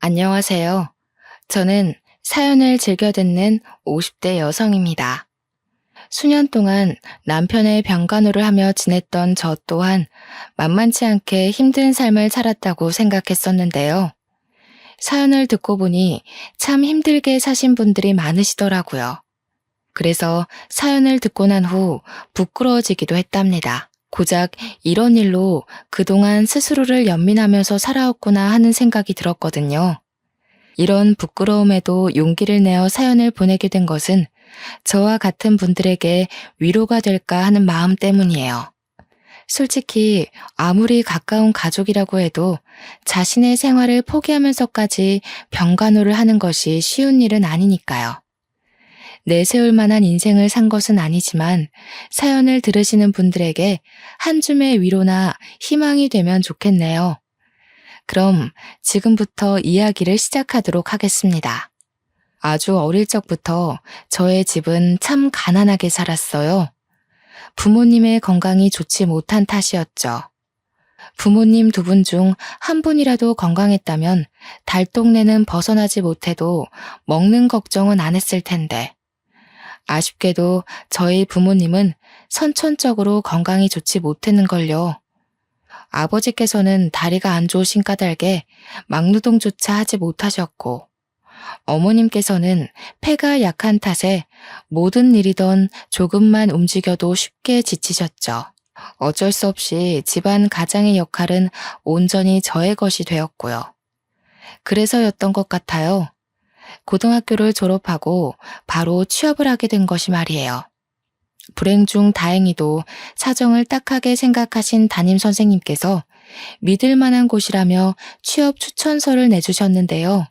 안녕하세요. 저는 사연을 즐겨 듣는 50대 여성입니다. 수년 동안 남편의 병간호를 하며 지냈던 저 또한 만만치 않게 힘든 삶을 살았다고 생각했었는데요. 사연을 듣고 보니 참 힘들게 사신 분들이 많으시더라고요. 그래서 사연을 듣고 난 후 부끄러워지기도 했답니다. 고작 이런 일로 그동안 스스로를 연민하면서 살아왔구나 하는 생각이 들었거든요. 이런 부끄러움에도 용기를 내어 사연을 보내게 된 것은 저와 같은 분들에게 위로가 될까 하는 마음 때문이에요. 솔직히 아무리 가까운 가족이라고 해도 자신의 생활을 포기하면서까지 병간호를 하는 것이 쉬운 일은 아니니까요. 내세울 만한 인생을 산 것은 아니지만 사연을 들으시는 분들에게 한 줌의 위로나 희망이 되면 좋겠네요. 그럼 지금부터 이야기를 시작하도록 하겠습니다. 아주 어릴 적부터 저의 집은 참 가난하게 살았어요. 부모님의 건강이 좋지 못한 탓이었죠. 부모님 두 분 중 한 분이라도 건강했다면 달동네는 벗어나지 못해도 먹는 걱정은 안 했을 텐데. 아쉽게도 저희 부모님은 선천적으로 건강이 좋지 못했는걸요. 아버지께서는 다리가 안 좋으신 까닭에 막노동조차 하지 못하셨고, 어머님께서는 폐가 약한 탓에 모든 일이던 조금만 움직여도 쉽게 지치셨죠. 어쩔 수 없이 집안 가장의 역할은 온전히 저의 것이 되었고요. 그래서였던 것 같아요. 고등학교를 졸업하고 바로 취업을 하게 된 것이 말이에요. 불행 중 다행히도 사정을 딱하게 생각하신 담임 선생님께서 믿을 만한 곳이라며 취업 추천서를 내주셨는데요.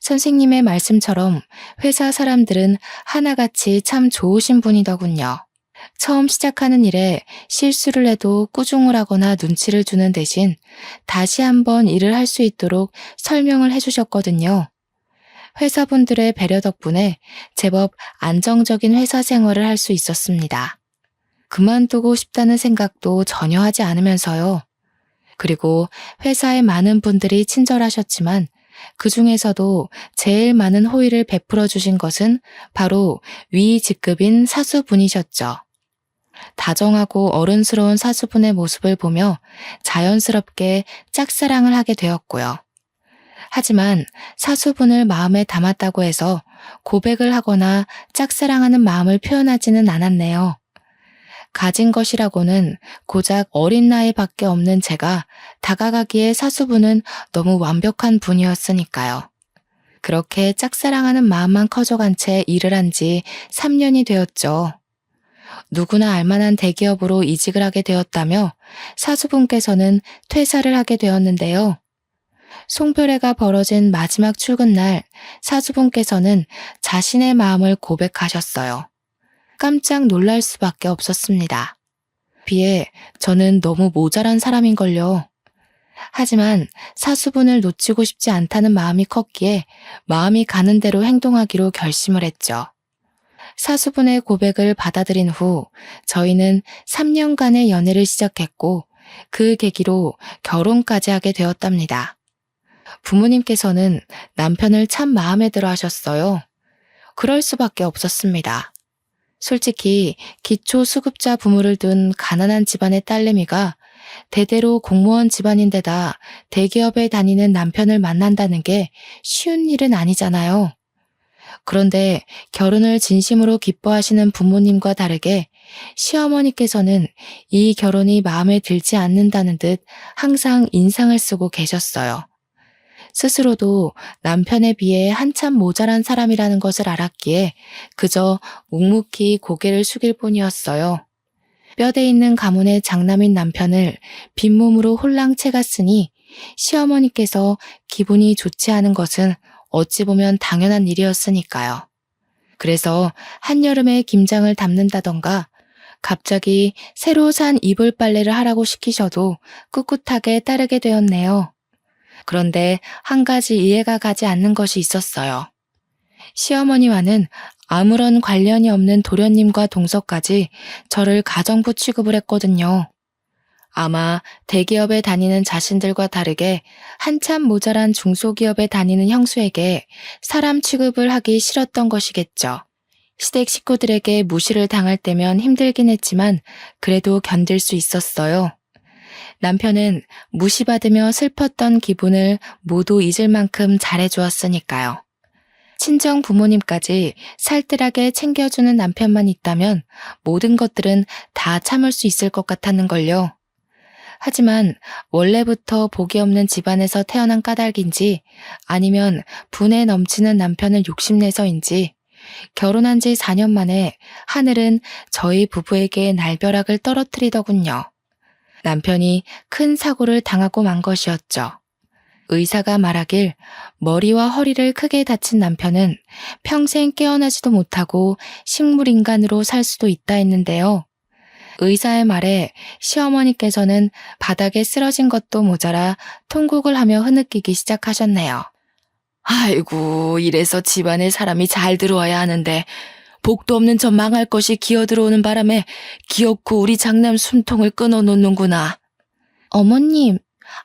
선생님의 말씀처럼 회사 사람들은 하나같이 참 좋으신 분이더군요. 처음 시작하는 일에 실수를 해도 꾸중을 하거나 눈치를 주는 대신 다시 한번 일을 할 수 있도록 설명을 해주셨거든요. 회사분들의 배려 덕분에 제법 안정적인 회사 생활을 할 수 있었습니다. 그만두고 싶다는 생각도 전혀 하지 않으면서요. 그리고 회사에 많은 분들이 친절하셨지만 그 중에서도 제일 많은 호의를 베풀어 주신 것은 바로 위 직급인 사수분이셨죠. 다정하고 어른스러운 사수분의 모습을 보며 자연스럽게 짝사랑을 하게 되었고요. 하지만 사수분을 마음에 담았다고 해서 고백을 하거나 짝사랑하는 마음을 표현하지는 않았네요. 가진 것이라고는 고작 어린 나이밖에 없는 제가 다가가기에 사수분은 너무 완벽한 분이었으니까요. 그렇게 짝사랑하는 마음만 커져간 채 일을 한 지 3년이 되었죠. 누구나 알만한 대기업으로 이직을 하게 되었다며 사수분께서는 퇴사를 하게 되었는데요. 송별회가 벌어진 마지막 출근 날 사수분께서는 자신의 마음을 고백하셨어요. 깜짝 놀랄 수밖에 없었습니다. 비해 저는 너무 모자란 사람인걸요. 하지만 사수분을 놓치고 싶지 않다는 마음이 컸기에 마음이 가는 대로 행동하기로 결심을 했죠. 사수분의 고백을 받아들인 후 저희는 3년간의 연애를 시작했고 그 계기로 결혼까지 하게 되었답니다. 부모님께서는 남편을 참 마음에 들어 하셨어요. 그럴 수밖에 없었습니다. 솔직히 기초수급자 부모를 둔 가난한 집안의 딸내미가 대대로 공무원 집안인데다 대기업에 다니는 남편을 만난다는 게 쉬운 일은 아니잖아요. 그런데 결혼을 진심으로 기뻐하시는 부모님과 다르게 시어머니께서는 이 결혼이 마음에 들지 않는다는 듯 항상 인상을 쓰고 계셨어요. 스스로도 남편에 비해 한참 모자란 사람이라는 것을 알았기에 그저 묵묵히 고개를 숙일 뿐이었어요. 뼈대 있는 가문의 장남인 남편을 빈몸으로 홀랑 채갔으니 시어머니께서 기분이 좋지 않은 것은 어찌 보면 당연한 일이었으니까요. 그래서 한여름에 김장을 담는다던가 갑자기 새로 산 이불 빨래를 하라고 시키셔도 꿋꿋하게 따르게 되었네요. 그런데 한 가지 이해가 가지 않는 것이 있었어요. 시어머니와는 아무런 관련이 없는 도련님과 동서까지 저를 가정부 취급을 했거든요. 아마 대기업에 다니는 자신들과 다르게 한참 모자란 중소기업에 다니는 형수에게 사람 취급을 하기 싫었던 것이겠죠. 시댁 식구들에게 무시를 당할 때면 힘들긴 했지만 그래도 견딜 수 있었어요. 남편은 무시받으며 슬펐던 기분을 모두 잊을 만큼 잘해주었으니까요. 친정 부모님까지 살뜰하게 챙겨주는 남편만 있다면 모든 것들은 다 참을 수 있을 것 같았는걸요. 하지만 원래부터 복이 없는 집안에서 태어난 까닭인지 아니면 분에 넘치는 남편을 욕심내서인지 결혼한 지 4년 만에 하늘은 저희 부부에게 날벼락을 떨어뜨리더군요. 남편이 큰 사고를 당하고 만 것이었죠. 의사가 말하길 머리와 허리를 크게 다친 남편은 평생 깨어나지도 못하고 식물인간으로 살 수도 있다 했는데요. 의사의 말에 시어머니께서는 바닥에 쓰러진 것도 모자라 통곡을 하며 흐느끼기 시작하셨네요. 아이고, 이래서 집안에 사람이 잘 들어와야 하는데 복도 없는 저 망할 것이 기어들어오는 바람에 기어코 우리 장남 숨통을 끊어놓는구나. 어머님,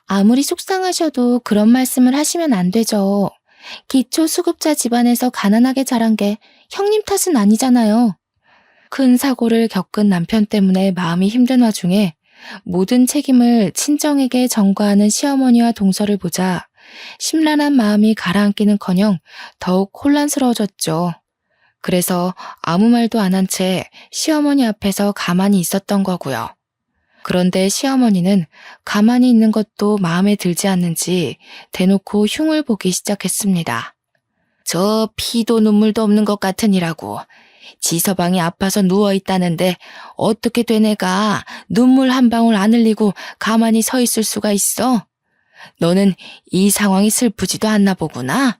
아무리 속상하셔도 그런 말씀을 하시면 안 되죠. 기초수급자 집안에서 가난하게 자란 게 형님 탓은 아니잖아요. 큰 사고를 겪은 남편 때문에 마음이 힘든 와중에 모든 책임을 친정에게 전가하는 시어머니와 동서를 보자 심란한 마음이 가라앉기는커녕 더욱 혼란스러워졌죠. 그래서 아무 말도 안 한 채 시어머니 앞에서 가만히 있었던 거고요. 그런데 시어머니는 가만히 있는 것도 마음에 들지 않는지 대놓고 흉을 보기 시작했습니다. 저 피도 눈물도 없는 것 같으니라고. 지서방이 아파서 누워있다는데 어떻게 된 애가 눈물 한 방울 안 흘리고 가만히 서 있을 수가 있어? 너는 이 상황이 슬프지도 않나 보구나?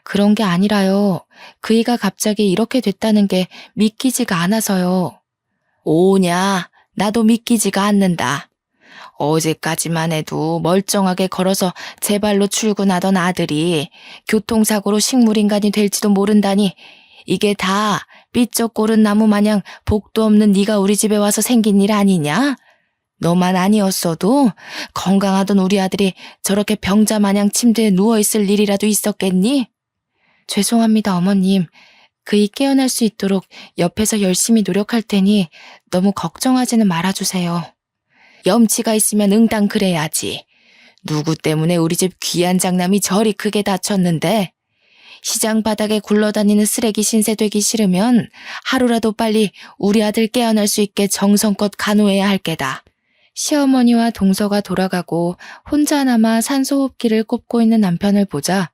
그런 게 아니라요. 그이가 갑자기 이렇게 됐다는 게 믿기지가 않아서요. 오냐, 나도 믿기지가 않는다. 어제까지만 해도 멀쩡하게 걸어서 제 발로 출근하던 아들이 교통사고로 식물인간이 될지도 모른다니 이게 다 삐쩍 고른 나무 마냥 복도 없는 네가 우리 집에 와서 생긴 일 아니냐? 너만 아니었어도 건강하던 우리 아들이 저렇게 병자 마냥 침대에 누워있을 일이라도 있었겠니? 죄송합니다, 어머님. 그이 깨어날 수 있도록 옆에서 열심히 노력할 테니 너무 걱정하지는 말아주세요. 염치가 있으면 응당 그래야지. 누구 때문에 우리 집 귀한 장남이 저리 크게 다쳤는데 시장 바닥에 굴러다니는 쓰레기 신세 되기 싫으면 하루라도 빨리 우리 아들 깨어날 수 있게 정성껏 간호해야 할 게다. 시어머니와 동서가 돌아가고 혼자 남아 산소호흡기를 꼽고 있는 남편을 보자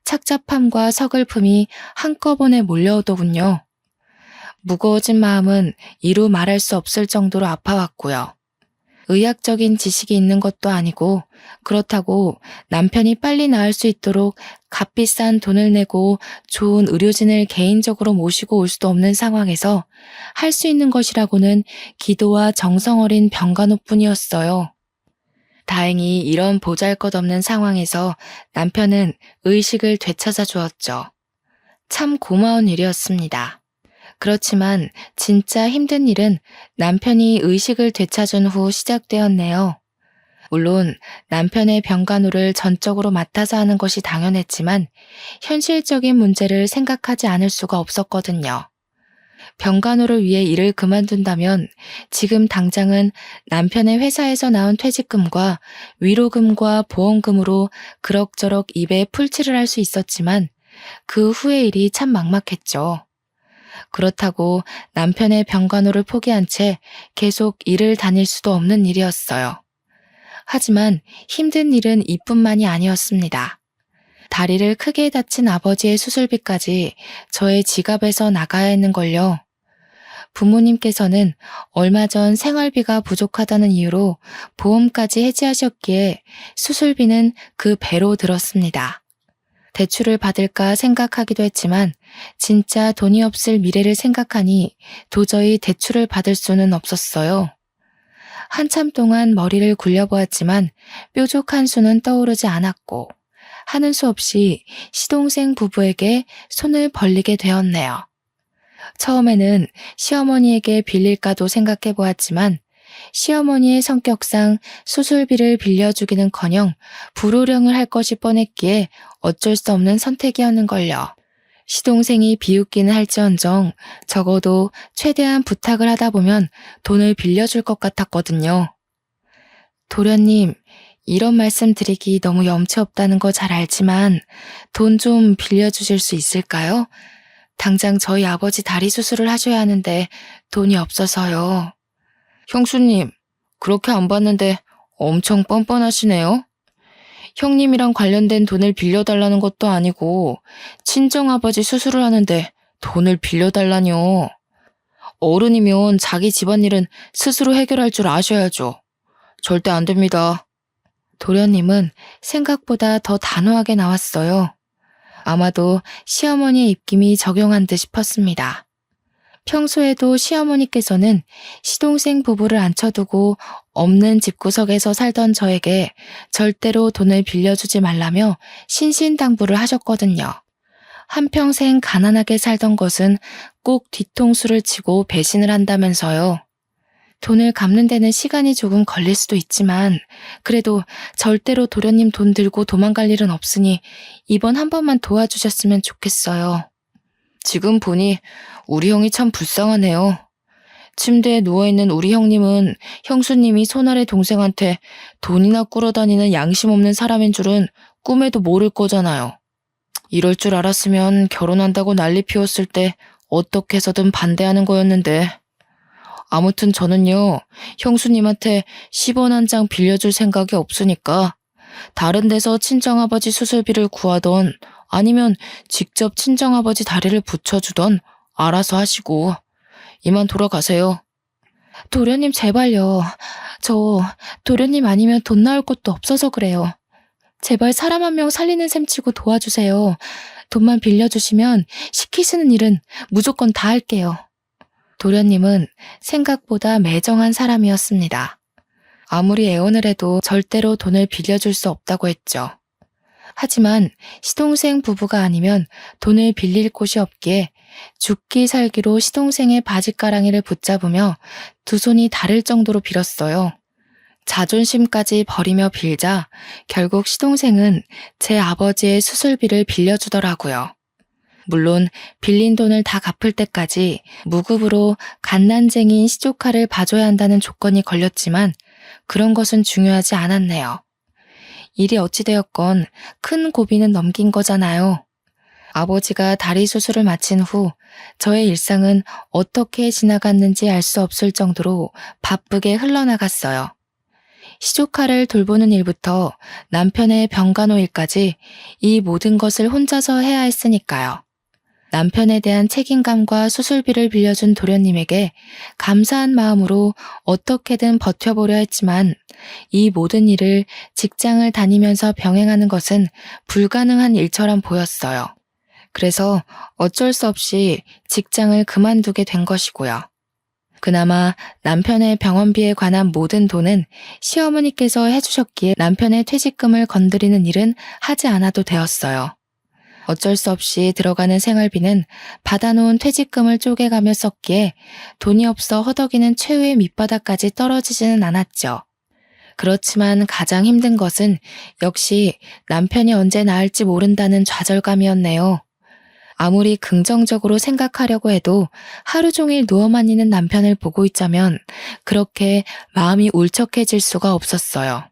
착잡함과 서글픔이 한꺼번에 몰려오더군요. 무거워진 마음은 이루 말할 수 없을 정도로 아파왔고요. 의학적인 지식이 있는 것도 아니고 그렇다고 남편이 빨리 나을 수 있도록 값비싼 돈을 내고 좋은 의료진을 개인적으로 모시고 올 수도 없는 상황에서 할 수 있는 것이라고는 기도와 정성 어린 병간호뿐이었어요. 다행히 이런 보잘것없는 상황에서 남편은 의식을 되찾아 주었죠. 참 고마운 일이었습니다. 그렇지만 진짜 힘든 일은 남편이 의식을 되찾은 후 시작되었네요. 물론 남편의 병간호를 전적으로 맡아서 하는 것이 당연했지만 현실적인 문제를 생각하지 않을 수가 없었거든요. 병간호를 위해 일을 그만둔다면 지금 당장은 남편의 회사에서 나온 퇴직금과 위로금과 보험금으로 그럭저럭 입에 풀칠을 할 수 있었지만 그 후의 일이 참 막막했죠. 그렇다고 남편의 병간호를 포기한 채 계속 일을 다닐 수도 없는 일이었어요. 하지만 힘든 일은 이뿐만이 아니었습니다. 다리를 크게 다친 아버지의 수술비까지 저의 지갑에서 나가야 했는걸요. 부모님께서는 얼마 전 생활비가 부족하다는 이유로 보험까지 해지하셨기에 수술비는 그 배로 들었습니다. 대출을 받을까 생각하기도 했지만 진짜 돈이 없을 미래를 생각하니 도저히 대출을 받을 수는 없었어요. 한참 동안 머리를 굴려보았지만 뾰족한 수는 떠오르지 않았고 하는 수 없이 시동생 부부에게 손을 벌리게 되었네요. 처음에는 시어머니에게 빌릴까도 생각해 보았지만 시어머니의 성격상 수술비를 빌려주기는커녕 불호령을 할 것이 뻔했기에 어쩔 수 없는 선택이었는걸요. 시동생이 비웃기는 할지언정 적어도 최대한 부탁을 하다 보면 돈을 빌려줄 것 같았거든요. 도련님, 이런 말씀 드리기 너무 염치 없다는 거 잘 알지만 돈 좀 빌려주실 수 있을까요? 당장 저희 아버지 다리 수술을 하셔야 하는데 돈이 없어서요. 형수님, 그렇게 안 받는데 엄청 뻔뻔하시네요. 형님이랑 관련된 돈을 빌려달라는 것도 아니고 친정아버지 수술을 하는데 돈을 빌려달라뇨. 어른이면 자기 집안일은 스스로 해결할 줄 아셔야죠. 절대 안 됩니다. 도련님은 생각보다 더 단호하게 나왔어요. 아마도 시어머니의 입김이 적용한 듯 싶었습니다. 평소에도 시어머니께서는 시동생 부부를 앉혀두고 없는 집구석에서 살던 저에게 절대로 돈을 빌려주지 말라며 신신당부를 하셨거든요. 한평생 가난하게 살던 것은 꼭 뒤통수를 치고 배신을 한다면서요. 돈을 갚는 데는 시간이 조금 걸릴 수도 있지만 그래도 절대로 도련님 돈 들고 도망갈 일은 없으니 이번 한 번만 도와주셨으면 좋겠어요. 지금 보니 우리 형이 참 불쌍하네요. 침대에 누워있는 우리 형님은 형수님이 손아래 동생한테 돈이나 꾸러다니는 양심 없는 사람인 줄은 꿈에도 모를 거잖아요. 이럴 줄 알았으면 결혼한다고 난리 피웠을 때 어떻게 해서든 반대하는 거였는데. 아무튼 저는요, 형수님한테 10원 한 장 빌려줄 생각이 없으니까 다른 데서 친정아버지 수술비를 구하던 아니면 직접 친정아버지 다리를 붙여주던 알아서 하시고 이만 돌아가세요. 도련님 제발요. 저 도련님 아니면 돈 나올 것도 없어서 그래요. 제발 사람 한 명 살리는 셈 치고 도와주세요. 돈만 빌려주시면 시키시는 일은 무조건 다 할게요. 도련님은 생각보다 매정한 사람이었습니다. 아무리 애원을 해도 절대로 돈을 빌려줄 수 없다고 했죠. 하지만 시동생 부부가 아니면 돈을 빌릴 곳이 없기에 죽기 살기로 시동생의 바지가랑이를 붙잡으며 두 손이 다를 정도로 빌었어요. 자존심까지 버리며 빌자 결국 시동생은 제 아버지의 수술비를 빌려주더라고요. 물론 빌린 돈을 다 갚을 때까지 무급으로 갓난쟁이인 시조카를 봐줘야 한다는 조건이 걸렸지만 그런 것은 중요하지 않았네요. 일이 어찌되었건 큰 고비는 넘긴 거잖아요. 아버지가 다리 수술을 마친 후 저의 일상은 어떻게 지나갔는지 알 수 없을 정도로 바쁘게 흘러나갔어요. 시조카를 돌보는 일부터 남편의 병간호 일까지 이 모든 것을 혼자서 해야 했으니까요. 남편에 대한 책임감과 수술비를 빌려준 도련님에게 감사한 마음으로 어떻게든 버텨보려 했지만 이 모든 일을 직장을 다니면서 병행하는 것은 불가능한 일처럼 보였어요. 그래서 어쩔 수 없이 직장을 그만두게 된 것이고요. 그나마 남편의 병원비에 관한 모든 돈은 시어머니께서 해주셨기에 남편의 퇴직금을 건드리는 일은 하지 않아도 되었어요. 어쩔 수 없이 들어가는 생활비는 받아놓은 퇴직금을 쪼개가며 썼기에 돈이 없어 허덕이는 최후의 밑바닥까지 떨어지지는 않았죠. 그렇지만 가장 힘든 것은 역시 남편이 언제 나을지 모른다는 좌절감이었네요. 아무리 긍정적으로 생각하려고 해도 하루 종일 누워만 있는 남편을 보고 있자면 그렇게 마음이 울적해질 수가 없었어요.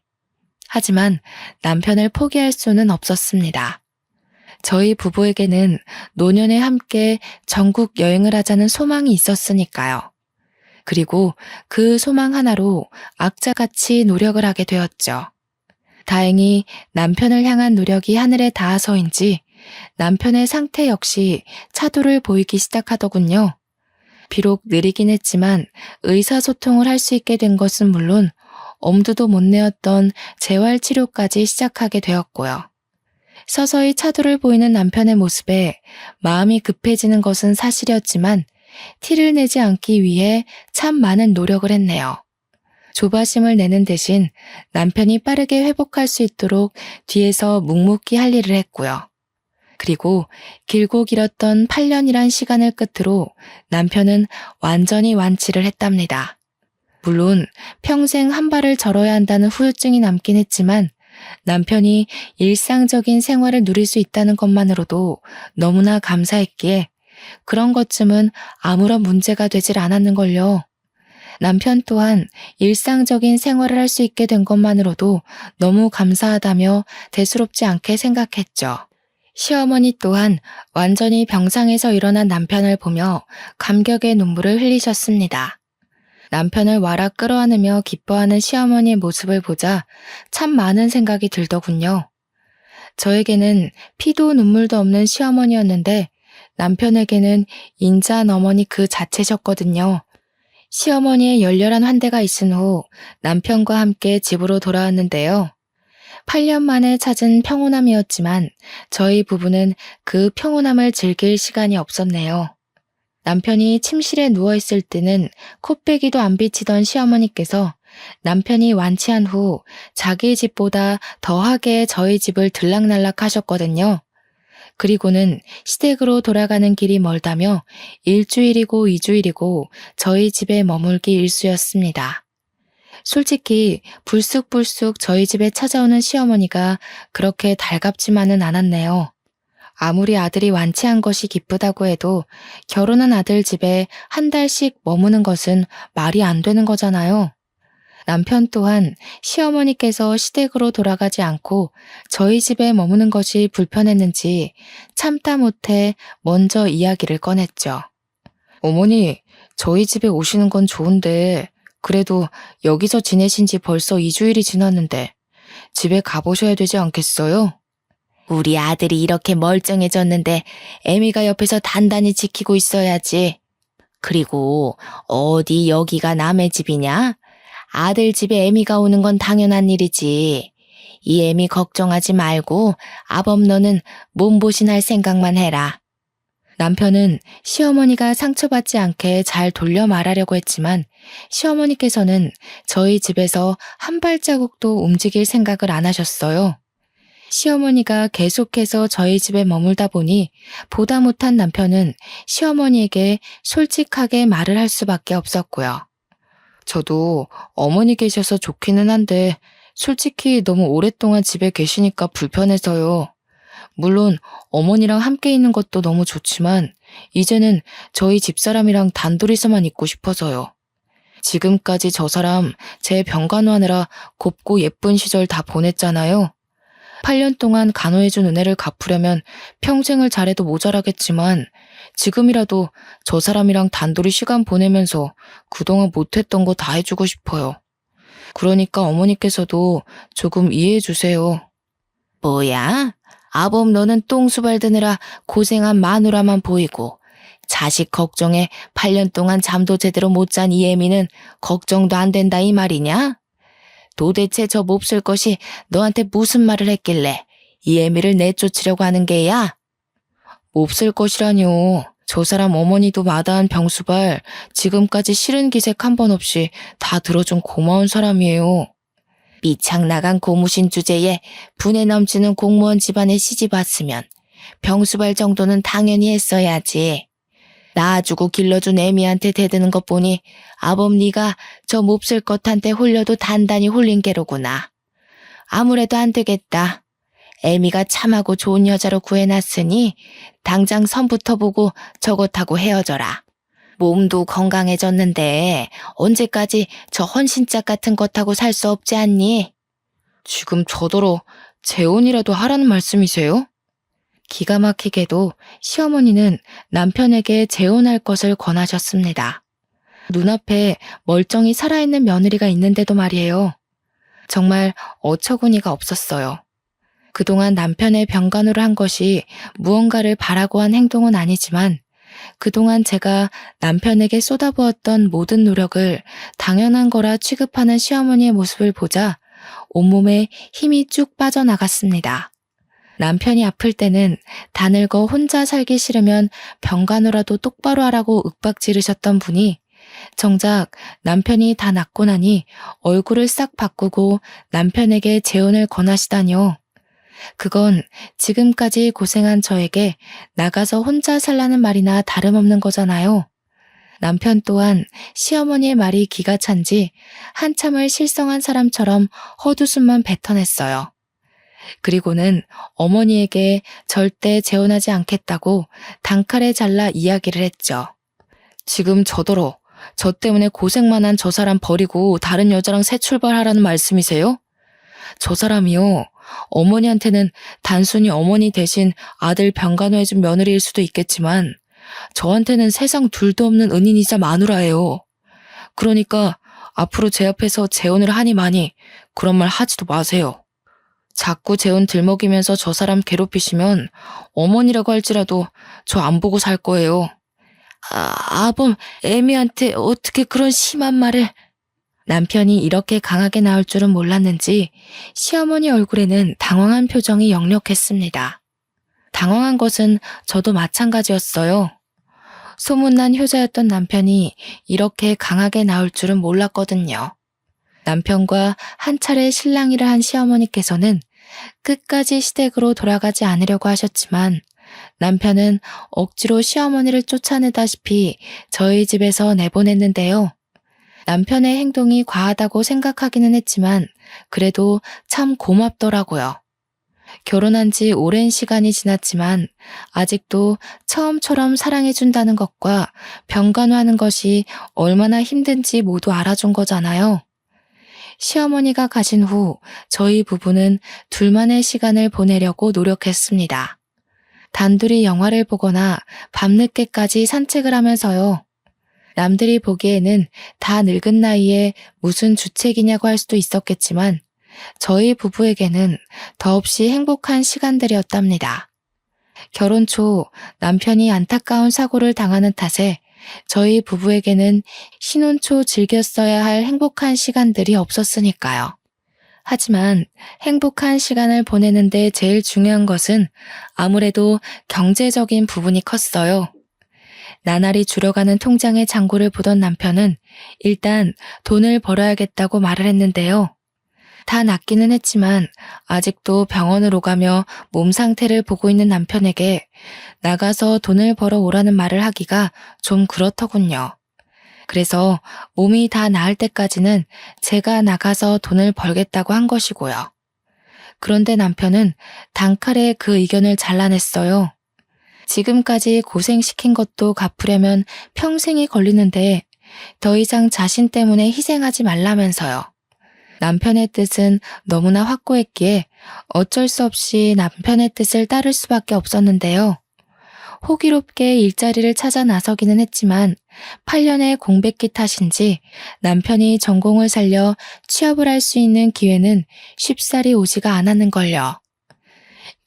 하지만 남편을 포기할 수는 없었습니다. 저희 부부에게는 노년에 함께 전국 여행을 하자는 소망이 있었으니까요. 그리고 그 소망 하나로 악자같이 노력을 하게 되었죠. 다행히 남편을 향한 노력이 하늘에 닿아서인지 남편의 상태 역시 차도를 보이기 시작하더군요. 비록 느리긴 했지만 의사소통을 할 수 있게 된 것은 물론 엄두도 못 내었던 재활치료까지 시작하게 되었고요. 서서히 차도를 보이는 남편의 모습에 마음이 급해지는 것은 사실이었지만 티를 내지 않기 위해 참 많은 노력을 했네요. 조바심을 내는 대신 남편이 빠르게 회복할 수 있도록 뒤에서 묵묵히 할 일을 했고요. 그리고 길고 길었던 8년이란 시간을 끝으로 남편은 완전히 완치를 했답니다. 물론 평생 한 발을 절어야 한다는 후유증이 남긴 했지만 남편이 일상적인 생활을 누릴 수 있다는 것만으로도 너무나 감사했기에 그런 것쯤은 아무런 문제가 되질 않았는걸요. 남편 또한 일상적인 생활을 할 수 있게 된 것만으로도 너무 감사하다며 대수롭지 않게 생각했죠. 시어머니 또한 완전히 병상에서 일어난 남편을 보며 감격의 눈물을 흘리셨습니다. 남편을 와락 끌어안으며 기뻐하는 시어머니의 모습을 보자 참 많은 생각이 들더군요. 저에게는 피도 눈물도 없는 시어머니였는데 남편에게는 인자한 어머니 그 자체셨거든요. 시어머니의 열렬한 환대가 있은 후 남편과 함께 집으로 돌아왔는데요. 8년 만에 찾은 평온함이었지만 저희 부부는 그 평온함을 즐길 시간이 없었네요. 남편이 침실에 누워있을 때는 코빼기도 안 비치던 시어머니께서 남편이 완치한 후 자기 집보다 더하게 저희 집을 들락날락 하셨거든요. 그리고는 시댁으로 돌아가는 길이 멀다며 일주일이고 이주일이고 저희 집에 머물기 일쑤였습니다. 솔직히 불쑥불쑥 저희 집에 찾아오는 시어머니가 그렇게 달갑지만은 않았네요. 아무리 아들이 완치한 것이 기쁘다고 해도 결혼한 아들 집에 한 달씩 머무는 것은 말이 안 되는 거잖아요. 남편 또한 시어머니께서 시댁으로 돌아가지 않고 저희 집에 머무는 것이 불편했는지 참다 못해 먼저 이야기를 꺼냈죠. 어머니, 저희 집에 오시는 건 좋은데 그래도 여기서 지내신 지 벌써 2주일이 지났는데 집에 가보셔야 되지 않겠어요? 우리 아들이 이렇게 멀쩡해졌는데 애미가 옆에서 단단히 지키고 있어야지. 그리고 어디 여기가 남의 집이냐? 아들 집에 애미가 오는 건 당연한 일이지. 이 애미 걱정하지 말고 아범 너는 몸보신할 생각만 해라. 남편은 시어머니가 상처받지 않게 잘 돌려 말하려고 했지만 시어머니께서는 저희 집에서 한 발자국도 움직일 생각을 안 하셨어요. 시어머니가 계속해서 저희 집에 머물다 보니 보다 못한 남편은 시어머니에게 솔직하게 말을 할 수밖에 없었고요. 저도 어머니 계셔서 좋기는 한데 솔직히 너무 오랫동안 집에 계시니까 불편해서요. 물론 어머니랑 함께 있는 것도 너무 좋지만 이제는 저희 집사람이랑 단둘이서만 있고 싶어서요. 지금까지 저 사람 제 병간호하느라 곱고 예쁜 시절 다 보냈잖아요. 8년 동안 간호해준 은혜를 갚으려면 평생을 잘해도 모자라겠지만 지금이라도 저 사람이랑 단둘이 시간 보내면서 그동안 못했던 거 다 해주고 싶어요. 그러니까 어머니께서도 조금 이해해 주세요. 뭐야? 아범 너는 똥수발 드느라 고생한 마누라만 보이고 자식 걱정에 8년 동안 잠도 제대로 못 잔 이 애미는 걱정도 안 된다 이 말이냐? 도대체 저 몹쓸 것이 너한테 무슨 말을 했길래 이 애미를 내쫓으려고 하는 게야? 몹쓸 것이라뇨. 저 사람 어머니도 마다한 병수발 지금까지 싫은 기색 한 번 없이 다 들어준 고마운 사람이에요. 미창나간 고무신 주제에 분에 넘치는 공무원 집안에 시집 왔으면 병수발 정도는 당연히 했어야지. 낳아주고 길러준 애미한테 대드는 것 보니 아범 네가 저 몹쓸 것한테 홀려도 단단히 홀린 게로구나. 아무래도 안 되겠다. 애미가 참하고 좋은 여자로 구해놨으니 당장 선부터 보고 저것하고 헤어져라. 몸도 건강해졌는데 언제까지 저 헌신짝 같은 것하고 살 수 없지 않니? 지금 저더러 재혼이라도 하라는 말씀이세요? 기가 막히게도 시어머니는 남편에게 재혼할 것을 권하셨습니다. 눈앞에 멀쩡히 살아있는 며느리가 있는데도 말이에요. 정말 어처구니가 없었어요. 그동안 남편의 병간호를 한 것이 무언가를 바라고 한 행동은 아니지만 그동안 제가 남편에게 쏟아부었던 모든 노력을 당연한 거라 취급하는 시어머니의 모습을 보자 온몸에 힘이 쭉 빠져나갔습니다. 남편이 아플 때는 다 늙어 혼자 살기 싫으면 병간호라도 똑바로 하라고 윽박 지르셨던 분이 정작 남편이 다 낫고 나니 얼굴을 싹 바꾸고 남편에게 재혼을 권하시다뇨. 그건 지금까지 고생한 저에게 나가서 혼자 살라는 말이나 다름없는 거잖아요. 남편 또한 시어머니의 말이 기가 찬지 한참을 실성한 사람처럼 헛웃음만 뱉어냈어요. 그리고는 어머니에게 절대 재혼하지 않겠다고 단칼에 잘라 이야기를 했죠. 지금 저더러 저 때문에 고생만 한 저 사람 버리고 다른 여자랑 새 출발하라는 말씀이세요? 저 사람이요. 어머니한테는 단순히 어머니 대신 아들 병간호해준 며느리일 수도 있겠지만 저한테는 세상 둘도 없는 은인이자 마누라예요. 그러니까 앞으로 제 앞에서 재혼을 하니 마니 그런 말 하지도 마세요. 자꾸 재혼 들먹이면서 저 사람 괴롭히시면 어머니라고 할지라도 저 안 보고 살 거예요. 아범, 애미한테 어떻게 그런 심한 말을... 남편이 이렇게 강하게 나올 줄은 몰랐는지 시어머니 얼굴에는 당황한 표정이 역력했습니다. 당황한 것은 저도 마찬가지였어요. 소문난 효자였던 남편이 이렇게 강하게 나올 줄은 몰랐거든요. 남편과 한 차례 실랑이를 한 시어머니께서는 끝까지 시댁으로 돌아가지 않으려고 하셨지만 남편은 억지로 시어머니를 쫓아내다시피 저희 집에서 내보냈는데요. 남편의 행동이 과하다고 생각하기는 했지만 그래도 참 고맙더라고요. 결혼한 지 오랜 시간이 지났지만 아직도 처음처럼 사랑해준다는 것과 병간호하는 것이 얼마나 힘든지 모두 알아준 거잖아요. 시어머니가 가신 후 저희 부부는 둘만의 시간을 보내려고 노력했습니다. 단둘이 영화를 보거나 밤늦게까지 산책을 하면서요. 남들이 보기에는 다 늙은 나이에 무슨 주책이냐고 할 수도 있었겠지만 저희 부부에게는 더없이 행복한 시간들이었답니다. 결혼 초 남편이 안타까운 사고를 당하는 탓에 저희 부부에게는 신혼 초 즐겼어야 할 행복한 시간들이 없었으니까요. 하지만 행복한 시간을 보내는데 제일 중요한 것은 아무래도 경제적인 부분이 컸어요. 나날이 줄어가는 통장의 잔고를 보던 남편은 일단 돈을 벌어야겠다고 말을 했는데요. 다 낫기는 했지만 아직도 병원을 오가며 몸 상태를 보고 있는 남편에게 나가서 돈을 벌어 오라는 말을 하기가 좀 그렇더군요. 그래서 몸이 다 나을 때까지는 제가 나가서 돈을 벌겠다고 한 것이고요. 그런데 남편은 단칼에 그 의견을 잘라냈어요. 지금까지 고생시킨 것도 갚으려면 평생이 걸리는데 더 이상 자신 때문에 희생하지 말라면서요. 남편의 뜻은 너무나 확고했기에 어쩔 수 없이 남편의 뜻을 따를 수밖에 없었는데요. 호기롭게 일자리를 찾아 나서기는 했지만 8년의 공백기 탓인지 남편이 전공을 살려 취업을 할 수 있는 기회는 쉽사리 오지가 않았는걸요.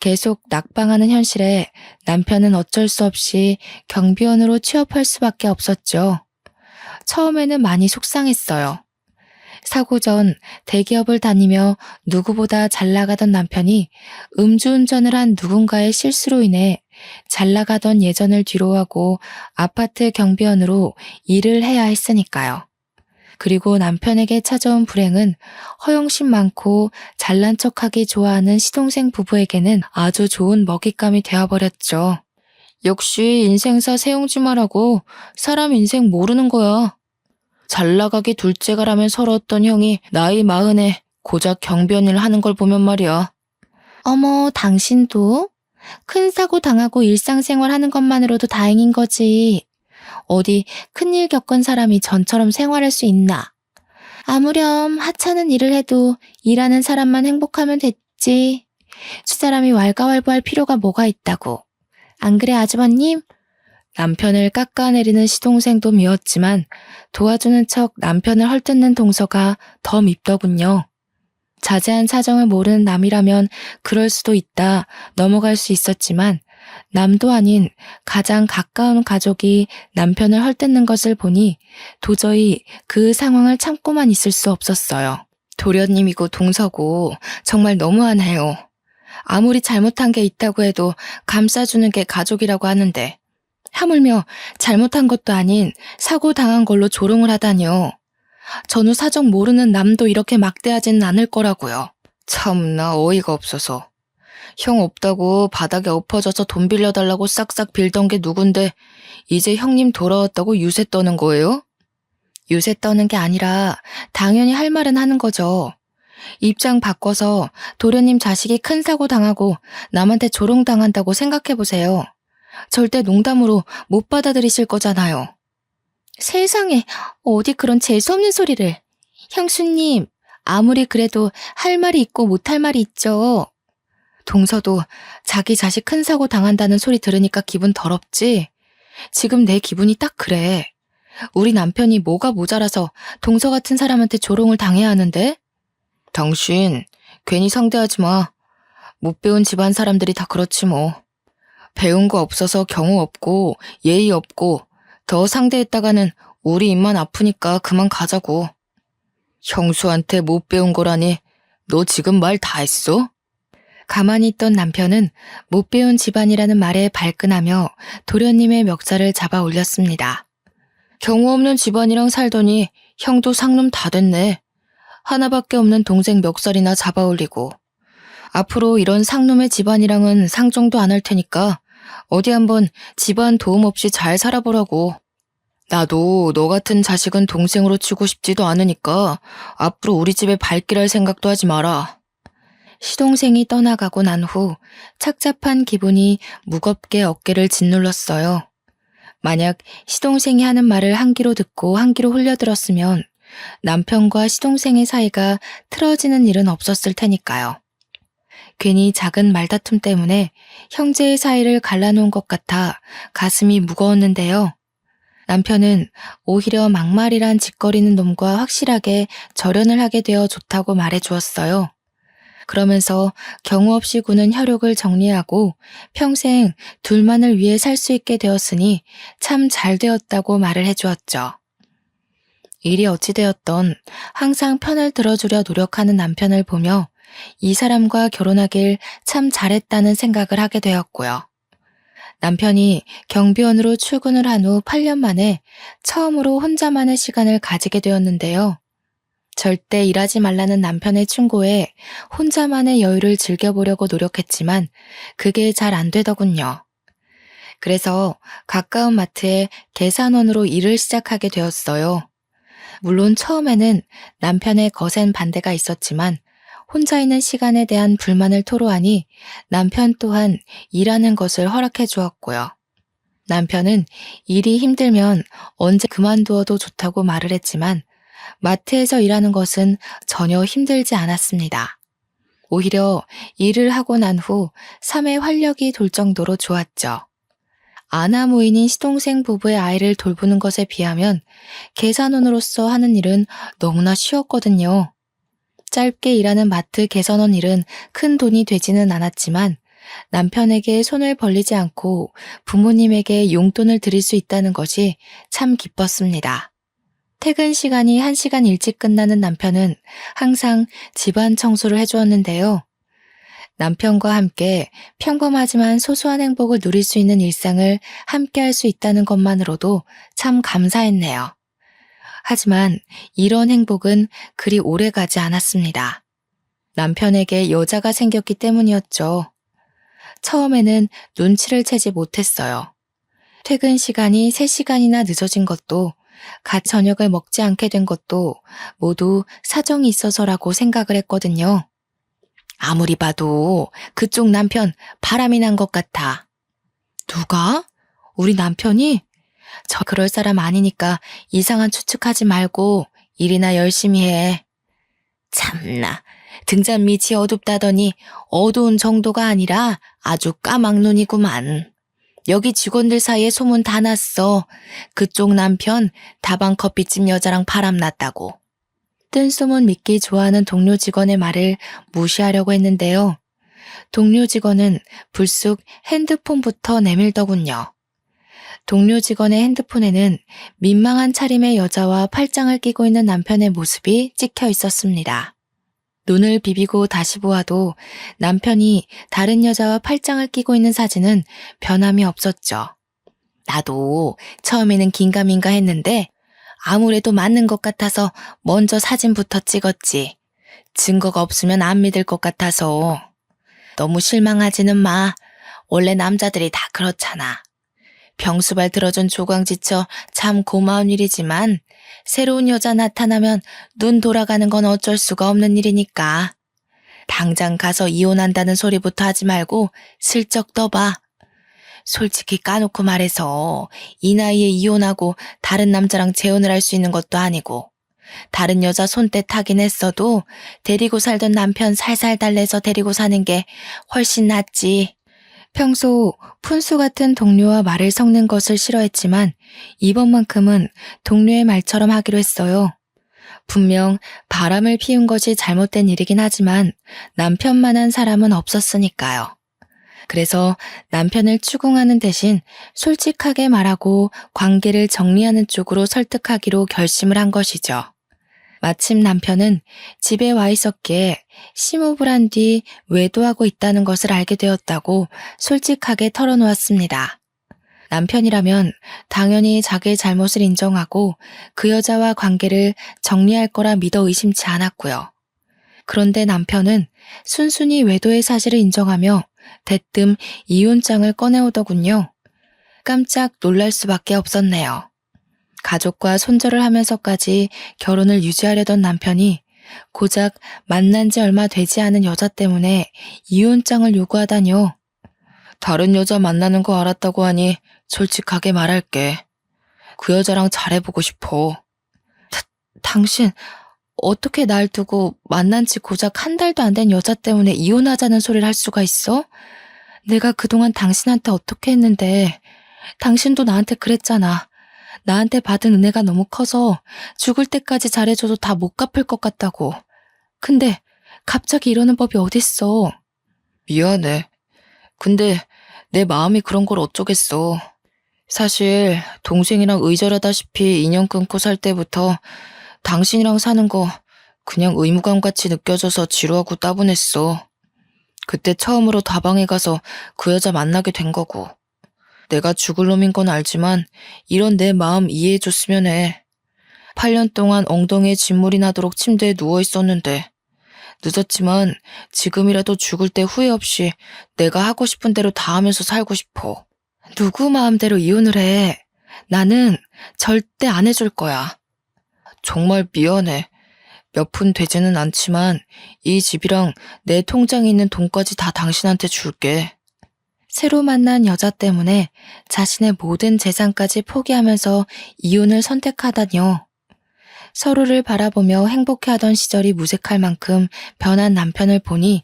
계속 낙방하는 현실에 남편은 어쩔 수 없이 경비원으로 취업할 수밖에 없었죠. 처음에는 많이 속상했어요. 사고 전 대기업을 다니며 누구보다 잘 나가던 남편이 음주운전을 한 누군가의 실수로 인해 잘 나가던 예전을 뒤로하고 아파트 경비원으로 일을 해야 했으니까요. 그리고 남편에게 찾아온 불행은 허영심 많고 잘난 척하기 좋아하는 시동생 부부에게는 아주 좋은 먹잇감이 되어버렸죠. 역시 인생사 세용지마라고 사람 인생 모르는 거야. 잘 나가기 둘째가라면 서러웠던 형이 나이 40에 고작 경비원 일 하는 걸 보면 말이야. 어머, 당신도? 큰 사고 당하고 일상생활 하는 것만으로도 다행인 거지. 어디 큰일 겪은 사람이 전처럼 생활할 수 있나? 아무렴 하찮은 일을 해도 일하는 사람만 행복하면 됐지. 수사람이 왈가왈부할 필요가 뭐가 있다고. 안 그래 아주버님? 남편을 깎아내리는 시동생도 미웠지만 도와주는 척 남편을 헐뜯는 동서가 더 밉더군요. 자세한 사정을 모르는 남이라면 그럴 수도 있다 넘어갈 수 있었지만 남도 아닌 가장 가까운 가족이 남편을 헐뜯는 것을 보니 도저히 그 상황을 참고만 있을 수 없었어요. 도련님이고 동서고 정말 너무하네요. 아무리 잘못한 게 있다고 해도 감싸주는 게 가족이라고 하는데 하물며 잘못한 것도 아닌 사고 당한 걸로 조롱을 하다니요. 전후 사정 모르는 남도 이렇게 막대하지는 않을 거라고요. 참나 어이가 없어서. 형 없다고 바닥에 엎어져서 돈 빌려달라고 싹싹 빌던 게 누군데 이제 형님 돌아왔다고 유세 떠는 거예요? 유세 떠는 게 아니라 당연히 할 말은 하는 거죠. 입장 바꿔서 도련님 자식이 큰 사고 당하고 남한테 조롱당한다고 생각해보세요. 절대 농담으로 못 받아들이실 거잖아요. 세상에, 어디 그런 재수없는 소리를. 형수님, 아무리 그래도 할 말이 있고 못할 말이 있죠. 동서도 자기 자식 큰 사고 당한다는 소리 들으니까 기분 더럽지? 지금 내 기분이 딱 그래. 우리 남편이 뭐가 모자라서 동서 같은 사람한테 조롱을 당해야 하는데? 당신, 괜히 상대하지 마. 못 배운 집안 사람들이 다 그렇지 뭐. 배운 거 없어서 경우 없고 예의 없고 더 상대했다가는 우리 입만 아프니까 그만 가자고. 형수한테 못 배운 거라니 너 지금 말 다 했어? 가만히 있던 남편은 못 배운 집안이라는 말에 발끈하며 도련님의 멱살을 잡아 올렸습니다. 경우 없는 집안이랑 살더니 형도 상놈 다 됐네. 하나밖에 없는 동생 멱살이나 잡아 올리고. 앞으로 이런 상놈의 집안이랑은 상종도 안 할 테니까 어디 한번 집안 도움 없이 잘 살아보라고. 나도 너 같은 자식은 동생으로 치고 싶지도 않으니까 앞으로 우리 집에 발길할 생각도 하지 마라. 시동생이 떠나가고 난 후 착잡한 기분이 무겁게 어깨를 짓눌렀어요. 만약 시동생이 하는 말을 한 귀로 듣고 한 귀로 흘려들었으면 남편과 시동생의 사이가 틀어지는 일은 없었을 테니까요. 괜히 작은 말다툼 때문에 형제의 사이를 갈라놓은 것 같아 가슴이 무거웠는데요. 남편은 오히려 막말이란 짓거리는 놈과 확실하게 절연을 하게 되어 좋다고 말해주었어요. 그러면서 경우 없이 구는 혈육을 정리하고 평생 둘만을 위해 살 수 있게 되었으니 참 잘 되었다고 말을 해주었죠. 일이 어찌되었던 항상 편을 들어주려 노력하는 남편을 보며 이 사람과 결혼하길 참 잘했다는 생각을 하게 되었고요. 남편이 경비원으로 출근을 한 후 8년 만에 처음으로 혼자만의 시간을 가지게 되었는데요. 절대 일하지 말라는 남편의 충고에 혼자만의 여유를 즐겨보려고 노력했지만 그게 잘 안 되더군요. 그래서 가까운 마트에 계산원으로 일을 시작하게 되었어요. 물론 처음에는 남편의 거센 반대가 있었지만 혼자 있는 시간에 대한 불만을 토로하니 남편 또한 일하는 것을 허락해 주었고요. 남편은 일이 힘들면 언제 그만두어도 좋다고 말을 했지만 마트에서 일하는 것은 전혀 힘들지 않았습니다. 오히려 일을 하고 난 후 삶의 활력이 돌 정도로 좋았죠. 아나무인인 시동생 부부의 아이를 돌보는 것에 비하면 계산원으로서 하는 일은 너무나 쉬웠거든요. 짧게 일하는 마트 계산원 일은 큰 돈이 되지는 않았지만 남편에게 손을 벌리지 않고 부모님에게 용돈을 드릴 수 있다는 것이 참 기뻤습니다. 퇴근 시간이 1시간 일찍 끝나는 남편은 항상 집안 청소를 해주었는데요. 남편과 함께 평범하지만 소소한 행복을 누릴 수 있는 일상을 함께 할 수 있다는 것만으로도 참 감사했네요. 하지만 이런 행복은 그리 오래 가지 않았습니다. 남편에게 여자가 생겼기 때문이었죠. 처음에는 눈치를 채지 못했어요. 퇴근 시간이 3시간이나 늦어진 것도 같이 저녁을 먹지 않게 된 것도 모두 사정이 있어서라고 생각을 했거든요. 아무리 봐도 그쪽 남편 바람이 난 것 같아. 누가? 우리 남편이? 저 그럴 사람 아니니까 이상한 추측하지 말고 일이나 열심히 해. 참나, 등잔 밑이 어둡다더니 어두운 정도가 아니라 아주 까막눈이구만. 여기 직원들 사이에 소문 다 났어. 그쪽 남편 다방 커피집 여자랑 바람났다고. 뜬소문 믿기 좋아하는 동료 직원의 말을 무시하려고 했는데요. 동료 직원은 불쑥 핸드폰부터 내밀더군요. 동료 직원의 핸드폰에는 민망한 차림의 여자와 팔짱을 끼고 있는 남편의 모습이 찍혀 있었습니다. 눈을 비비고 다시 보아도 남편이 다른 여자와 팔짱을 끼고 있는 사진은 변함이 없었죠. 나도 처음에는 긴가민가 했는데 아무래도 맞는 것 같아서 먼저 사진부터 찍었지. 증거가 없으면 안 믿을 것 같아서. 너무 실망하지는 마. 원래 남자들이 다 그렇잖아. 병수발 들어준 조광지처 참 고마운 일이지만 새로운 여자 나타나면 눈 돌아가는 건 어쩔 수가 없는 일이니까. 당장 가서 이혼한다는 소리부터 하지 말고 슬쩍 떠봐. 솔직히 까놓고 말해서 이 나이에 이혼하고 다른 남자랑 재혼을 할 수 있는 것도 아니고 다른 여자 손때 타긴 했어도 데리고 살던 남편 살살 달래서 데리고 사는 게 훨씬 낫지. 평소 푼수 같은 동료와 말을 섞는 것을 싫어했지만 이번만큼은 동료의 말처럼 하기로 했어요. 분명 바람을 피운 것이 잘못된 일이긴 하지만 남편만한 사람은 없었으니까요. 그래서 남편을 추궁하는 대신 솔직하게 말하고 관계를 정리하는 쪽으로 설득하기로 결심을 한 것이죠. 마침 남편은 집에 와 있었기에 심호흡을 한 뒤 외도하고 있다는 것을 알게 되었다고 솔직하게 털어놓았습니다. 남편이라면 당연히 자기의 잘못을 인정하고 그 여자와 관계를 정리할 거라 믿어 의심치 않았고요. 그런데 남편은 순순히 외도의 사실을 인정하며 대뜸 이혼장을 꺼내오더군요. 깜짝 놀랄 수밖에 없었네요. 가족과 손절을 하면서까지 결혼을 유지하려던 남편이 고작 만난 지 얼마 되지 않은 여자 때문에 이혼장을 요구하다뇨. 다른 여자 만나는 거 알았다고 하니 솔직하게 말할게. 그 여자랑 잘해보고 싶어. 당신 어떻게 날 두고 만난 지 고작 한 달도 안 된 여자 때문에 이혼하자는 소리를 할 수가 있어? 내가 그동안 당신한테 어떻게 했는데 당신도 나한테 그랬잖아. 나한테 받은 은혜가 너무 커서 죽을 때까지 잘해줘도 다 못 갚을 것 같다고. 근데 갑자기 이러는 법이 어딨어. 미안해. 근데 내 마음이 그런 걸 어쩌겠어. 사실 동생이랑 의절하다시피 인연 끊고 살 때부터 당신이랑 사는 거 그냥 의무감같이 느껴져서 지루하고 따분했어. 그때 처음으로 다방에 가서 그 여자 만나게 된 거고. 내가 죽을 놈인 건 알지만 이런 내 마음 이해해줬으면 해. 8년 동안 엉덩이에 진물이 나도록 침대에 누워 있었는데 늦었지만 지금이라도 죽을 때 후회 없이 내가 하고 싶은 대로 다 하면서 살고 싶어. 누구 마음대로 이혼을 해. 나는 절대 안 해줄 거야. 정말 미안해. 몇 푼 되지는 않지만 이 집이랑 내 통장에 있는 돈까지 다 당신한테 줄게. 새로 만난 여자 때문에 자신의 모든 재산까지 포기하면서 이혼을 선택하다뇨. 서로를 바라보며 행복해하던 시절이 무색할 만큼 변한 남편을 보니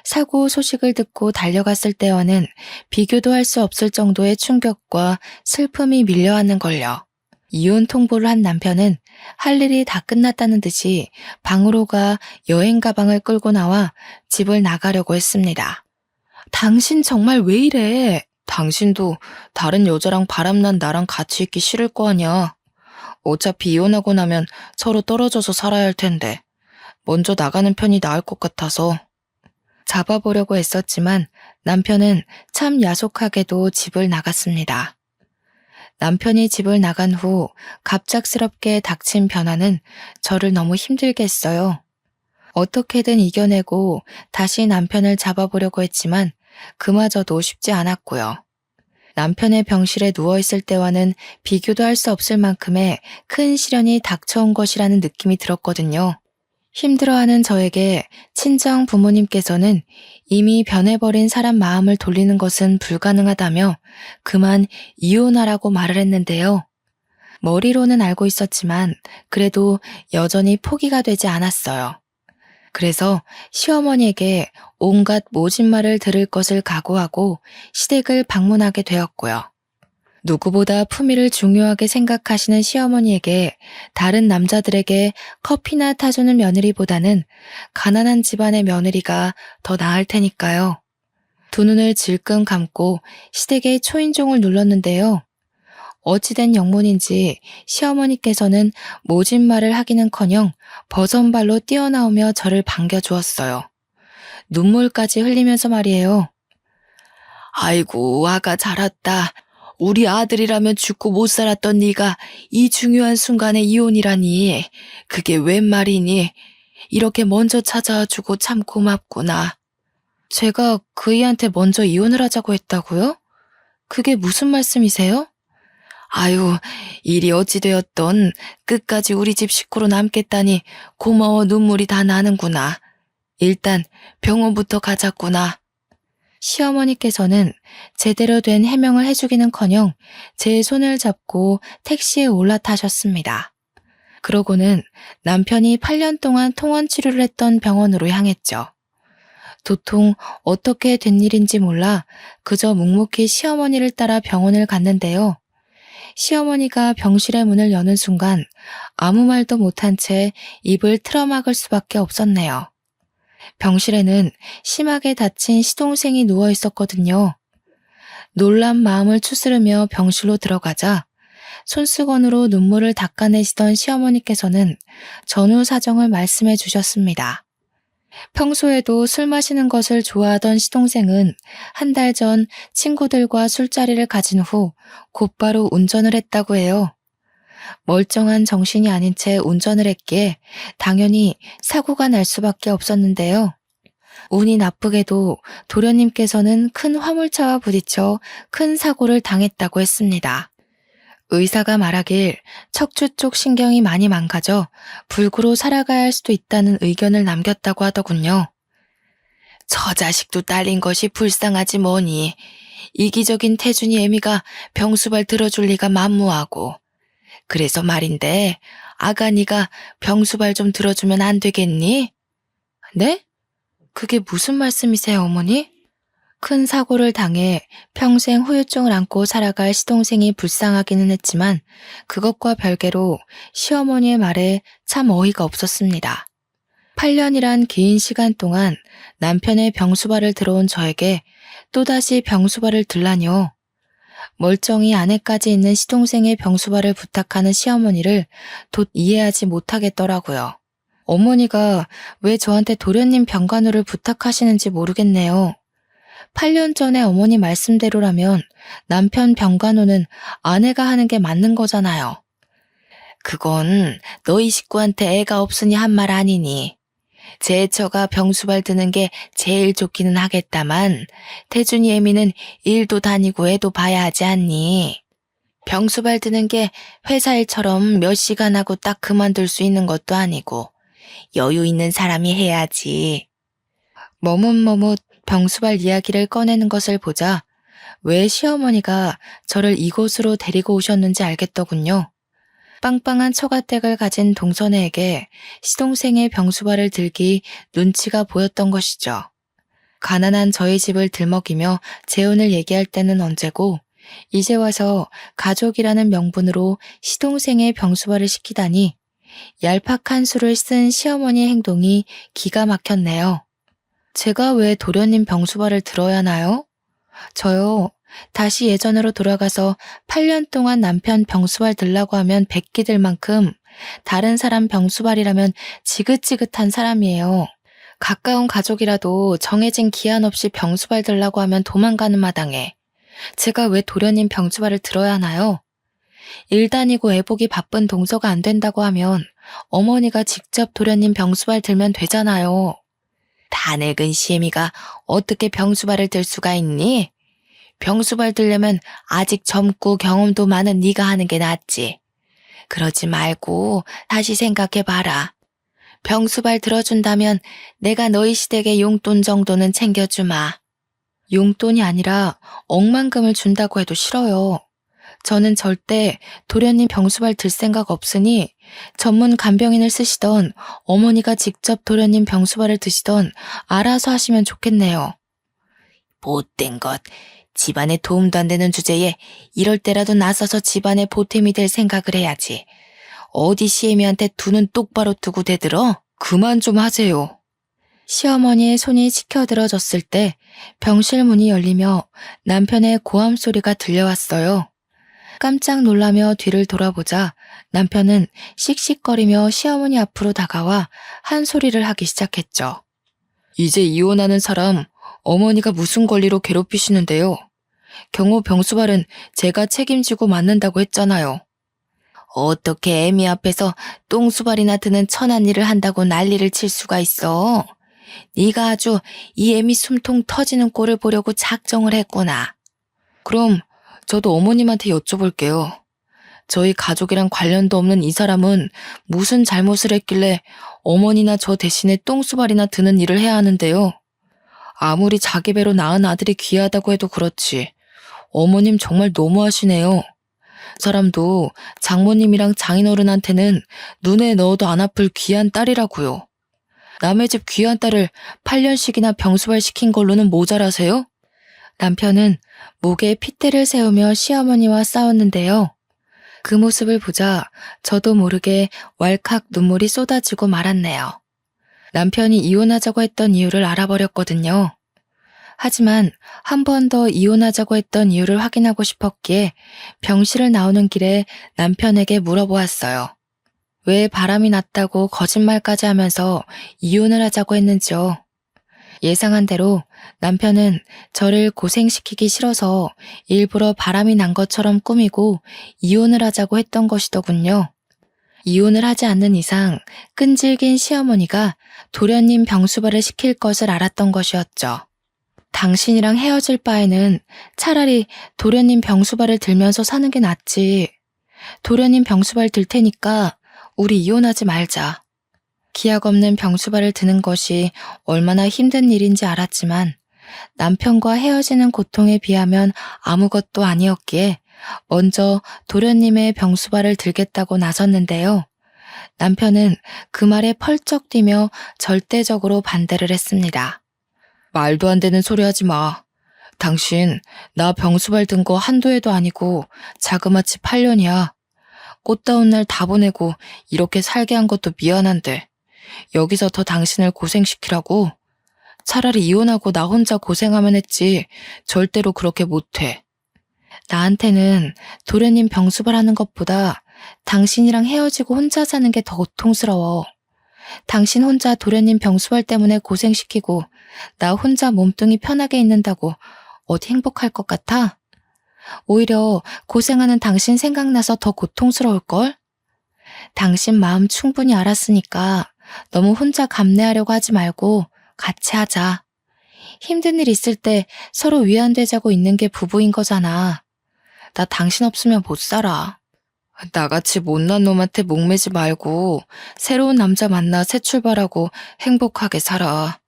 사고 소식을 듣고 달려갔을 때와는 비교도 할 수 없을 정도의 충격과 슬픔이 밀려왔는 걸요. 이혼 통보를 한 남편은 할 일이 다 끝났다는 듯이 방으로 가 여행 가방을 끌고 나와 집을 나가려고 했습니다. 당신 정말 왜 이래? 당신도 다른 여자랑 바람난 나랑 같이 있기 싫을 거 아니야. 어차피 이혼하고 나면 서로 떨어져서 살아야 할 텐데 먼저 나가는 편이 나을 것 같아서. 잡아보려고 했었지만 남편은 참 야속하게도 집을 나갔습니다. 남편이 집을 나간 후 갑작스럽게 닥친 변화는 저를 너무 힘들게 했어요. 어떻게든 이겨내고 다시 남편을 잡아보려고 했지만 그마저도 쉽지 않았고요. 남편의 병실에 누워있을 때와는 비교도 할 수 없을 만큼의 큰 시련이 닥쳐온 것이라는 느낌이 들었거든요. 힘들어하는 저에게 친정 부모님께서는 이미 변해버린 사람 마음을 돌리는 것은 불가능하다며 그만 이혼하라고 말을 했는데요. 머리로는 알고 있었지만 그래도 여전히 포기가 되지 않았어요. 그래서 시어머니에게 온갖 모진 말을 들을 것을 각오하고 시댁을 방문하게 되었고요. 누구보다 품위를 중요하게 생각하시는 시어머니에게 다른 남자들에게 커피나 타주는 며느리보다는 가난한 집안의 며느리가 더 나을 테니까요. 두 눈을 질끈 감고 시댁의 초인종을 눌렀는데요. 어찌된 영문인지 시어머니께서는 모진 말을 하기는커녕 버선발로 뛰어나오며 저를 반겨주었어요. 눈물까지 흘리면서 말이에요. 아이고, 아가 잘 왔다. 우리 아들이라면 죽고 못 살았던 네가 이 중요한 순간에 이혼이라니. 그게 웬 말이니? 이렇게 먼저 찾아와주고 참 고맙구나. 제가 그이한테 먼저 이혼을 하자고 했다고요? 그게 무슨 말씀이세요? 아유, 일이 어찌되었던 끝까지 우리 집 식구로 남겠다니 고마워 눈물이 다 나는구나. 일단 병원부터 가자꾸나. 시어머니께서는 제대로 된 해명을 해주기는커녕 제 손을 잡고 택시에 올라타셨습니다. 그러고는 남편이 8년 동안 통원 치료를 했던 병원으로 향했죠. 도통 어떻게 된 일인지 몰라 그저 묵묵히 시어머니를 따라 병원을 갔는데요. 시어머니가 병실의 문을 여는 순간 아무 말도 못한 채 입을 틀어막을 수밖에 없었네요. 병실에는 심하게 다친 시동생이 누워 있었거든요. 놀란 마음을 추스르며 병실로 들어가자 손수건으로 눈물을 닦아내시던 시어머니께서는 전후 사정을 말씀해 주셨습니다. 평소에도 술 마시는 것을 좋아하던 시동생은 한 달 전 친구들과 술자리를 가진 후 곧바로 운전을 했다고 해요. 멀쩡한 정신이 아닌 채 운전을 했기에 당연히 사고가 날 수밖에 없었는데요. 운이 나쁘게도 도련님께서는 큰 화물차와 부딪혀 큰 사고를 당했다고 했습니다. 의사가 말하길 척추 쪽 신경이 많이 망가져 불구로 살아가야 할 수도 있다는 의견을 남겼다고 하더군요. 저 자식도 딸린 것이 불쌍하지 뭐니. 이기적인 태준이 애미가 병수발 들어줄 리가 만무하고. 그래서 말인데 아가니가 병수발 좀 들어주면 안 되겠니? 네? 그게 무슨 말씀이세요, 어머니? 큰 사고를 당해 평생 후유증을 안고 살아갈 시동생이 불쌍하기는 했지만 그것과 별개로 시어머니의 말에 참 어이가 없었습니다. 8년이란 긴 시간 동안 남편의 병수발을 들어온 저에게 또다시 병수발을 들라뇨. 멀쩡히 아내까지 있는 시동생의 병수발을 부탁하는 시어머니를 돛 이해하지 못하겠더라고요. 어머니가 왜 저한테 도련님 병간호를 부탁하시는지 모르겠네요. 8년 전에 어머니 말씀대로라면 남편 병간호는 아내가 하는 게 맞는 거잖아요. 그건 너희 식구한테 애가 없으니 한 말 아니니. 제처가 병수발 드는 게 제일 좋기는 하겠다만 태준이 애미는 일도 다니고 애도 봐야 하지 않니? 병수발 드는 게 회사 일처럼 몇 시간 하고 딱 그만둘 수 있는 것도 아니고 여유 있는 사람이 해야지. 머뭇머뭇 병수발 이야기를 꺼내는 것을 보자 왜 시어머니가 저를 이곳으로 데리고 오셨는지 알겠더군요. 빵빵한 처가댁을 가진 동서네에게 시동생의 병수발을 들기 눈치가 보였던 것이죠. 가난한 저희 집을 들먹이며 재혼을 얘기할 때는 언제고 이제 와서 가족이라는 명분으로 시동생의 병수발을 시키다니 얄팍한 수를 쓴 시어머니의 행동이 기가 막혔네요. 제가 왜 도련님 병수발을 들어야 하나요? 저요. 다시 예전으로 돌아가서 8년 동안 남편 병수발 들라고 하면 베끼들 만큼 다른 사람 병수발이라면 지긋지긋한 사람이에요. 가까운 가족이라도 정해진 기한 없이 병수발 들라고 하면 도망가는 마당에 제가 왜 도련님 병수발을 들어야 하나요? 일 다니고 애보기 바쁜 동서가 안 된다고 하면 어머니가 직접 도련님 병수발 들면 되잖아요. 다 늙은 시애미가 어떻게 병수발을 들 수가 있니? 병수발 들려면 아직 젊고 경험도 많은 네가 하는 게 낫지. 그러지 말고 다시 생각해봐라. 병수발 들어준다면 내가 너희 시댁의 용돈 정도는 챙겨주마. 용돈이 아니라 억만금을 준다고 해도 싫어요. 저는 절대 도련님 병수발 들 생각 없으니 전문 간병인을 쓰시던 어머니가 직접 도련님 병수발을 드시던 알아서 하시면 좋겠네요. 못된 것. 집안에 도움도 안 되는 주제에 이럴 때라도 나서서 집안에 보탬이 될 생각을 해야지. 어디 시애미한테 두 눈 똑바로 뜨고 대들어? 그만 좀 하세요. 시어머니의 손이 치켜들어졌을 때 병실 문이 열리며 남편의 고함 소리가 들려왔어요. 깜짝 놀라며 뒤를 돌아보자 남편은 씩씩거리며 시어머니 앞으로 다가와 한 소리를 하기 시작했죠. 이제 이혼하는 사람 어머니가 무슨 권리로 괴롭히시는데요. 경호 병수발은 제가 책임지고 맞는다고 했잖아요. 어떻게 애미 앞에서 똥수발이나 드는 천한 일을 한다고 난리를 칠 수가 있어. 네가 아주 이 애미 숨통 터지는 꼴을 보려고 작정을 했구나. 그럼 저도 어머님한테 여쭤볼게요. 저희 가족이랑 관련도 없는 이 사람은 무슨 잘못을 했길래 어머니나 저 대신에 똥수발이나 드는 일을 해야 하는데요. 아무리 자기 배로 낳은 아들이 귀하다고 해도 그렇지. 어머님 정말 너무하시네요. 사람도 장모님이랑 장인어른한테는 눈에 넣어도 안 아플 귀한 딸이라고요. 남의 집 귀한 딸을 8년씩이나 병수발 시킨 걸로는 모자라세요? 남편은 목에 핏대를 세우며 시어머니와 싸웠는데요. 그 모습을 보자 저도 모르게 왈칵 눈물이 쏟아지고 말았네요. 남편이 이혼하자고 했던 이유를 알아버렸거든요. 하지만 한 번 더 이혼하자고 했던 이유를 확인하고 싶었기에 병실을 나오는 길에 남편에게 물어보았어요. 왜 바람이 났다고 거짓말까지 하면서 이혼을 하자고 했는지요. 예상한 대로 남편은 저를 고생시키기 싫어서 일부러 바람이 난 것처럼 꾸미고 이혼을 하자고 했던 것이더군요. 이혼을 하지 않는 이상 끈질긴 시어머니가 도련님 병수발을 시킬 것을 알았던 것이었죠. 당신이랑 헤어질 바에는 차라리 도련님 병수발을 들면서 사는 게 낫지. 도련님 병수발 들 테니까 우리 이혼하지 말자. 기약 없는 병수발을 드는 것이 얼마나 힘든 일인지 알았지만 남편과 헤어지는 고통에 비하면 아무것도 아니었기에 먼저 도련님의 병수발을 들겠다고 나섰는데요. 남편은 그 말에 펄쩍 뛰며 절대적으로 반대를 했습니다. 말도 안 되는 소리 하지 마. 당신 나 병수발 든 거 한두 해도 아니고 자그마치 8년이야. 꽃다운 날 다 보내고 이렇게 살게 한 것도 미안한데 여기서 더 당신을 고생시키라고? 차라리 이혼하고 나 혼자 고생하면 했지 절대로 그렇게 못해. 나한테는 도련님 병수발 하는 것보다 당신이랑 헤어지고 혼자 사는 게 더 고통스러워. 당신 혼자 도련님 병수발 때문에 고생시키고 나 혼자 몸뚱이 편하게 있는다고 어디 행복할 것 같아? 오히려 고생하는 당신 생각나서 더 고통스러울걸? 당신 마음 충분히 알았으니까 너무 혼자 감내하려고 하지 말고 같이 하자. 힘든 일 있을 때 서로 위안되자고 있는 게 부부인 거잖아. 나 당신 없으면 못 살아. 나같이 못난 놈한테 목매지 말고 새로운 남자 만나 새 출발하고 행복하게 살아.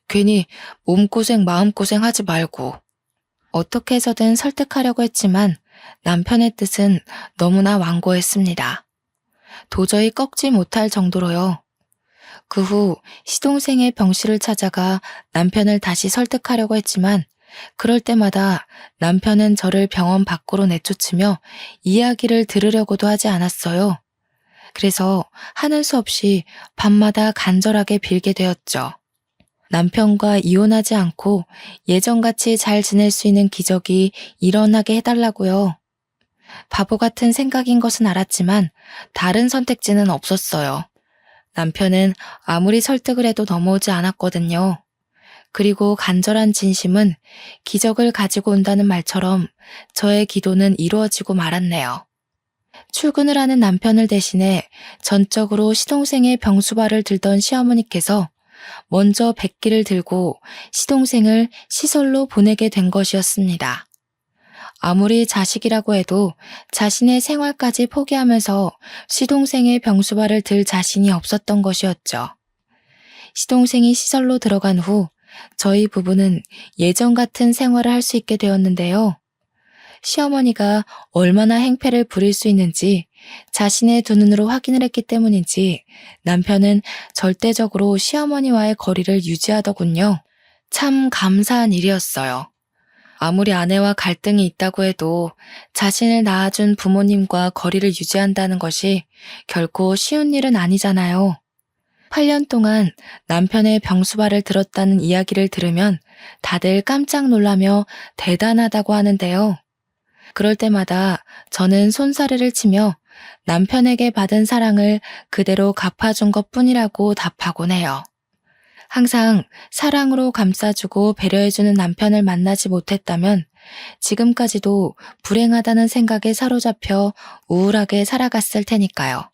괜히 몸고생 마음고생 하지 말고. 어떻게 해서든 설득하려고 했지만 남편의 뜻은 너무나 완고했습니다. 도저히 꺾지 못할 정도로요. 그 후 시동생의 병실을 찾아가 남편을 다시 설득하려고 했지만 그럴 때마다 남편은 저를 병원 밖으로 내쫓으며 이야기를 들으려고도 하지 않았어요. 그래서 하는 수 없이 밤마다 간절하게 빌게 되었죠. 남편과 이혼하지 않고 예전같이 잘 지낼 수 있는 기적이 일어나게 해달라고요. 바보 같은 생각인 것은 알았지만 다른 선택지는 없었어요. 남편은 아무리 설득을 해도 넘어오지 않았거든요. 그리고 간절한 진심은 기적을 가지고 온다는 말처럼 저의 기도는 이루어지고 말았네요. 출근을 하는 남편을 대신해 전적으로 시동생의 병수발을 들던 시어머니께서 먼저 백기를 들고 시동생을 시설로 보내게 된 것이었습니다. 아무리 자식이라고 해도 자신의 생활까지 포기하면서 시동생의 병수발을 들 자신이 없었던 것이었죠. 시동생이 시설로 들어간 후 저희 부부는 예전 같은 생활을 할 수 있게 되었는데요. 시어머니가 얼마나 행패를 부릴 수 있는지 자신의 두 눈으로 확인을 했기 때문인지 남편은 절대적으로 시어머니와의 거리를 유지하더군요. 참 감사한 일이었어요. 아무리 아내와 갈등이 있다고 해도 자신을 낳아준 부모님과 거리를 유지한다는 것이 결코 쉬운 일은 아니잖아요. 8년 동안 남편의 병수발을 들었다는 이야기를 들으면 다들 깜짝 놀라며 대단하다고 하는데요. 그럴 때마다 저는 손사래를 치며 남편에게 받은 사랑을 그대로 갚아준 것뿐이라고 답하곤 해요. 항상 사랑으로 감싸주고 배려해주는 남편을 만나지 못했다면 지금까지도 불행하다는 생각에 사로잡혀 우울하게 살아갔을 테니까요.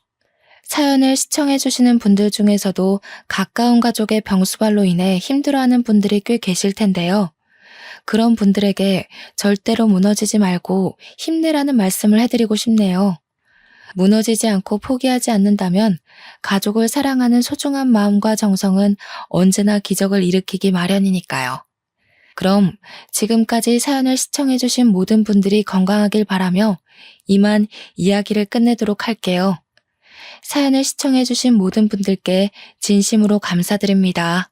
사연을 시청해주시는 분들 중에서도 가까운 가족의 병수발로 인해 힘들어하는 분들이 꽤 계실 텐데요. 그런 분들에게 절대로 무너지지 말고 힘내라는 말씀을 해드리고 싶네요. 무너지지 않고 포기하지 않는다면 가족을 사랑하는 소중한 마음과 정성은 언제나 기적을 일으키기 마련이니까요. 그럼 지금까지 사연을 시청해주신 모든 분들이 건강하길 바라며 이만 이야기를 끝내도록 할게요. 사연을 시청해주신 모든 분들께 진심으로 감사드립니다.